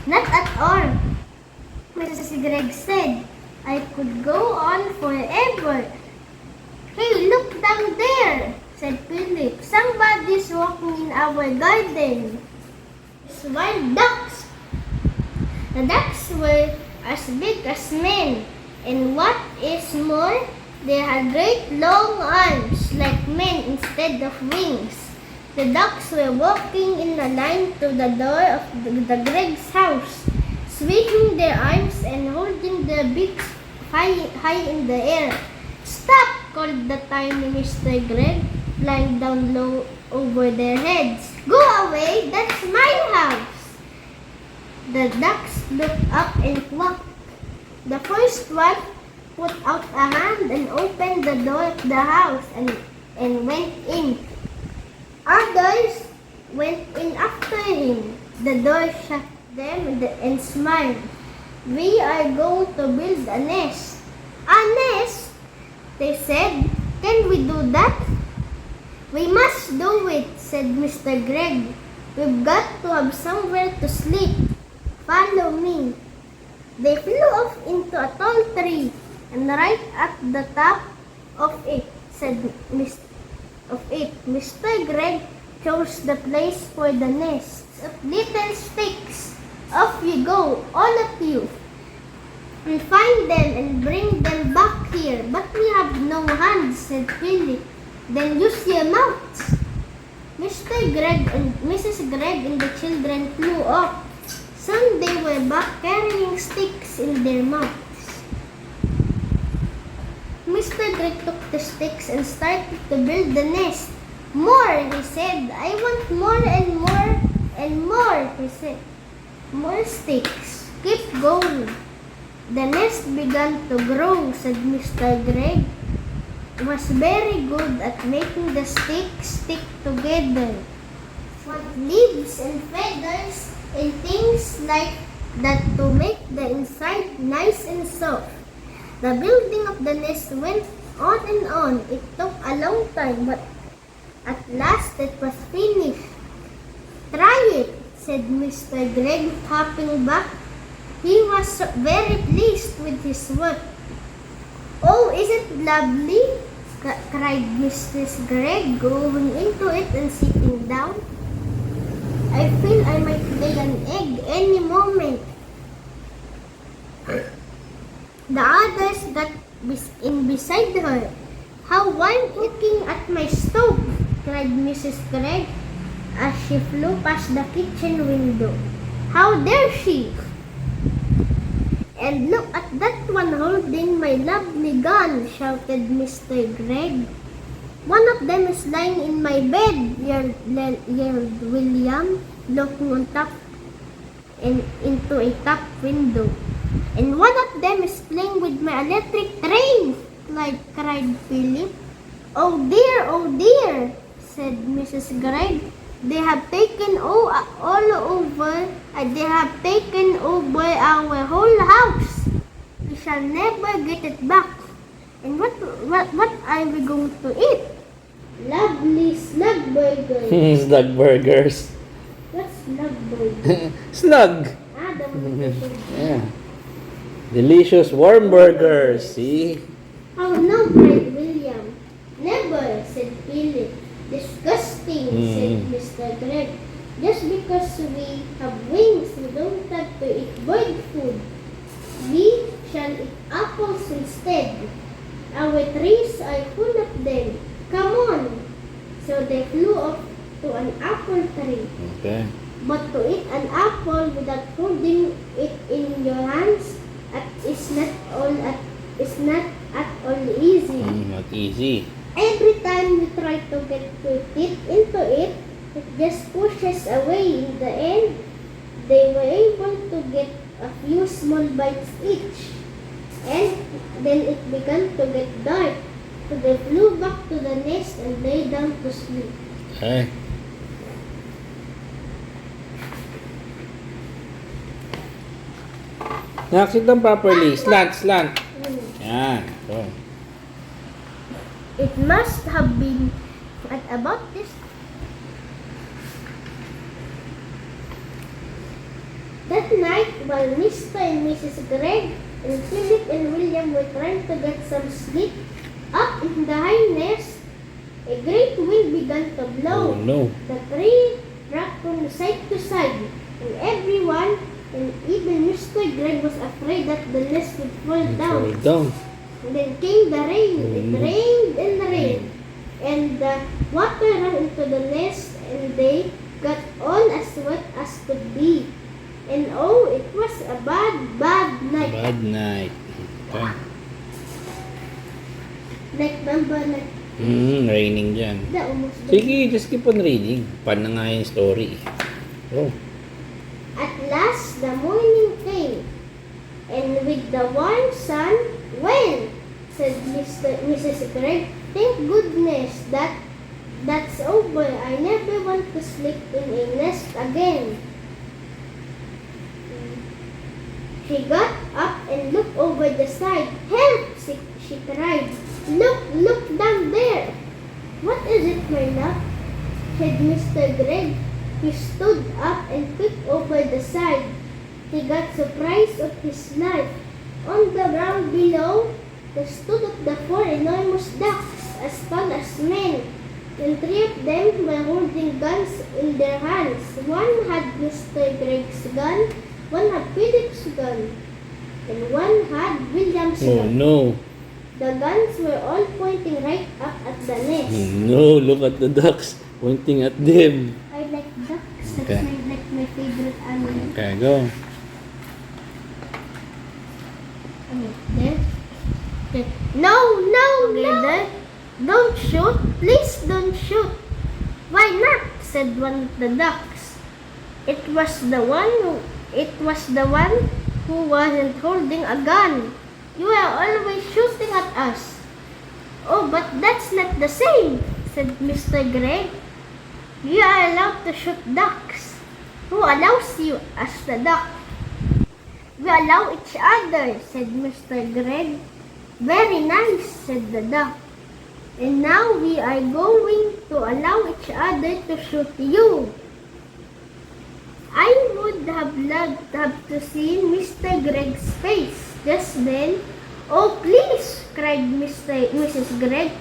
Not at all, Mrs. Gregg said. I could go on forever. Hey, look down there, said Philip. Somebody's walking in our garden. It's wild ducks. The ducks were as big as men, and what is more, they had great long arms like men instead of wings. The ducks were walking in a line to the door of the Gregg's house, swinging their arms and holding their beaks high in the air. Stop! Called the tiny Mr. Gregg, flying down low over their heads. Go away! That's my house! The ducks looked up and quacked. The first one put out a hand and opened the door of the house and went in. Others went in after him. The door shut them and smiled. We are going to build a nest. A nest? They said. Can we do that? We must do it, said Mr. Gregg. We've got to have somewhere to sleep. Follow me. They flew off into a tall tree, and right at the top of it, Mr. Gregg chose the place for the nest of little sticks. Off you go, all of you, and find them and bring them back here. But we have no hands, said Philip. Then use your mouths. Mr. Gregg and Mrs. Gregg and the children flew off. Soon they were back carrying sticks in their mouths. Mr. Gregg took the sticks and started to build the nest. More, he said. I want more and more and more, he said. More sticks. Keep going. The nest began to grow, said Mr. Gregg. He was very good at making the sticks stick together. With leaves and feathers and things like that to make the inside nice and soft. The building of the nest went on and on. It took a long time, but at last it was finished. Try it, said Mr. Gregg, hopping back. He was very pleased with his work. Oh, is it lovely? Cried Mrs. Gregg, going into it and sitting down. I feel I might lay an egg any moment. The others got in beside her. How warm looking at my stove, cried Mrs. Gregg as she flew past the kitchen window. How dare she? And look at that one holding my lovely gun, shouted Mr. Gregg. One of them is lying in my bed, yelled William, looking on top and into a top window. And one of them is playing with my electric train, cried Philip. Oh dear, said Mrs. Gregg. They have taken all over. They have taken over our whole house. We shall never get it back. And what are we going to eat? Lovely slug burgers. Slug burgers. What's slug burgers? Slug. The one. Yeah. Delicious warm burgers. See? Oh no, cried William. Never, said Philip. Disgusting, said Mr. Gregg. Just because we have wings, we don't have to eat bird food. We shall eat apples instead. Our trees are full of them. Come on. So they flew off to an apple tree. Okay. But to eat an apple without holding it in your hands is not at all easy. Not easy. Every time you try to get your teeth into it, it just pushes away. In the end, they were able to get a few small bites each. And then it began to get dark. So they flew back to the nest and lay down to sleep. Okay. Now, sit down properly. Slant. Yan. So. It must have been at about this. That night, while Mr. and Mrs. Greg and Philip and William were trying to get some sleep, up in the high nest, a great wind began to blow. Oh no. The tree rocked from side to side, and everyone, and even Mr. Greg, was afraid that the nest would fall down. Fall down. And then came the rain. It Mm. rained and rained. And the water ran into the nest, and they got all as wet as could be. And oh, it was a bad, bad night. Bad night. Okay. Like, remember, like, Raining dyan. the almost Sige, just keep on reading. Pan na nga yung story. Oh. At last, the morning came, and with the warm sun, well, said Mrs. Greg, thank goodness that's over. I never want to sleep in a nest again. She got up and looked over the side. Help! She cried. Look down there. What is it, my love? Said Mr. Greg. He stood up and peeked over the side. He got surprised of his life. On the ground below, there stood up the 4 enormous ducks, as tall as men, and 3 of them were holding guns in their hands. One had Mr. Greg's gun, one had Philip's gun, and one had William's Oh gun. no. The guns were all pointing right up at the nest. Oh no, look at the ducks pointing at them. I like ducks. That's Okay. my favorite animal. Okay, go. There. Okay. No, there. Don't shoot. Please don't shoot. Why not? Said one of the ducks. It was the one who wasn't holding a gun. You are always shooting at us. Oh, but that's not the same, said Mr. Greg. You are allowed to shoot ducks. Who allows you as the duck? We allow each other, said Mr. Greg. Very nice, said the duck. And now we are going to allow each other to shoot you. I would have loved to see Mr. Greg's face just then. Oh, please, cried Mrs. Greg.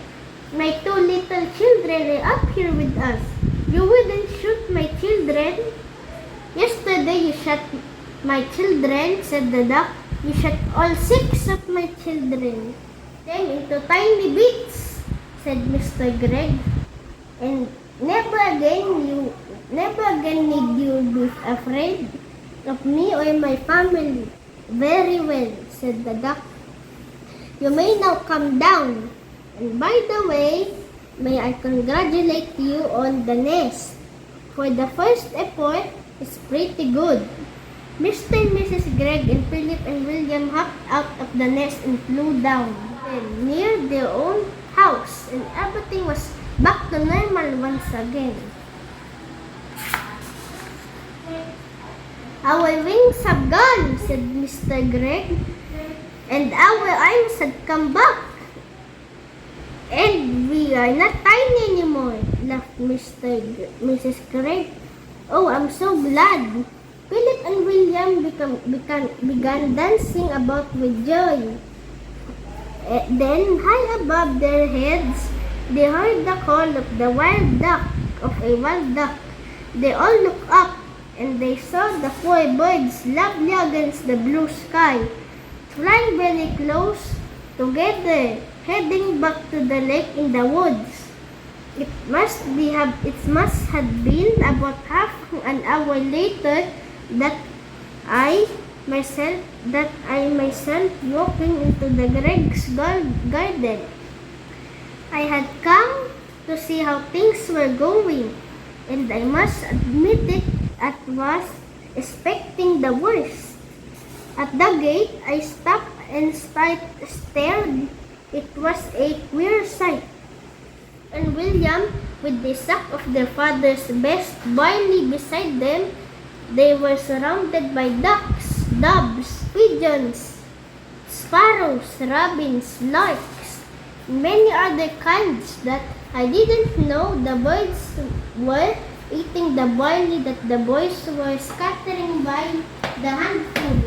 My 2 little children are up here with us. You wouldn't shoot my children. Yesterday you shot my children, said the duck. You shot all 6 of my children. Them into tiny bits, said Mr. Greg. And never again need you be afraid of me or my family. Very well, said the duck. You may now come down. And by the way, may I congratulate you on the nest. For the first effort is pretty good. Mr. and Mrs. Greg and Philip and William hopped out of the nest and flew down. Then near their own house, and everything was back to normal once again. Our wings have gone, said Mr. Greg, and our arms had come back. And we are not tiny anymore, laughed Mrs. Greg. Oh, I'm so glad. Philip and William began dancing about with joy. Then, high above their heads, they heard the call of the wild duck, of a wild duck. They all looked up, and they saw the 4 birds lovely against the blue sky, flying very close together, heading back to the lake in the woods. It must have been about half an hour later that I myself walking into the Greg's garden. I had come to see how things were going, and I must admit it, I was expecting the worst. At the gate, I stopped and stared. It was a queer sight. And William, with the sack of their father's best barley beside them, they were surrounded by ducks, doves, pigeons, sparrows, robins, larks, and many other kinds that I didn't know the birds were eating the barley that the boys were scattering by the handful.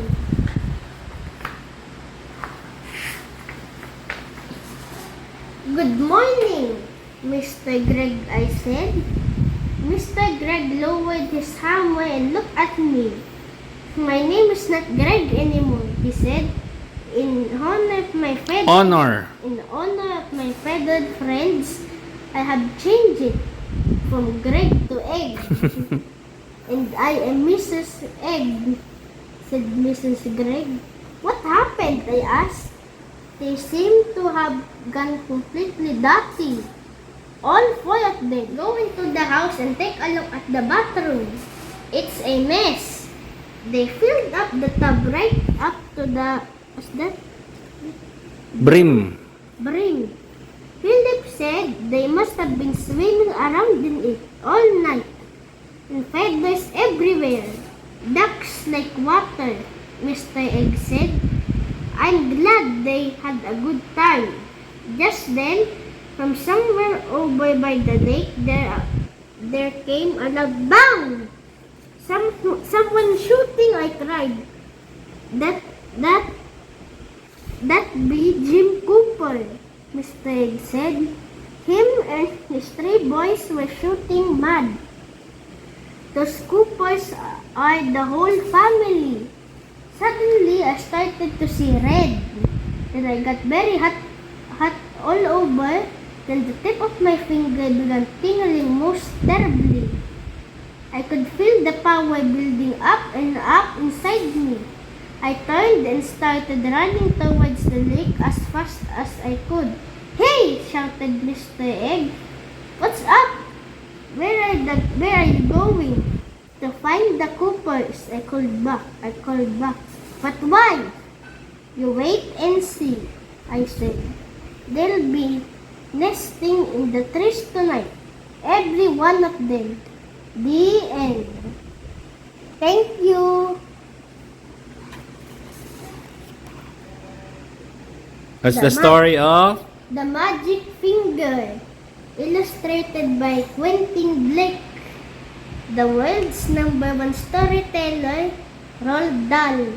Good morning, Mr. Greg, I said. Mr. Greg lowered his hammer and looked at me. My name is not Greg anymore, he said. In honor of my feathered friends, I have changed it from Greg to Egg. And I am Mrs. Egg, said Mrs. Greg. What happened? I asked. They seem to have gone completely dirty. All four of them go into the house and take a look at the bathroom. It's a mess. They filled up the tub right up to the, what's that? Brim. Brim. Philip said they must have been swimming around in it all night. And feathers everywhere. Ducks like water, Mr. Egg said. I'm glad they had a good time. Just then, from somewhere over by the lake, there came a loud bang! Someone shooting, I cried. That be Jim Cooper, Mr. Egg said. Him and his 3 boys were shooting mad. Those Coopers are the whole family. Suddenly, I started to see red. Then I got very hot all over. Then the tip of my finger began tingling most terribly. I could feel the power building up and up inside me. I turned and started running towards the lake as fast as I could. Hey! Shouted Mr. Egg. What's up? Where are you going? To find the Coopers, I called back. But why? You wait and see, I said. They'll be nesting in the trees tonight. Every one of them. The end. Thank you. That's the story of The Magic Finger. Illustrated by Quentin Blake. The world's #1 storyteller, Roald Dahl.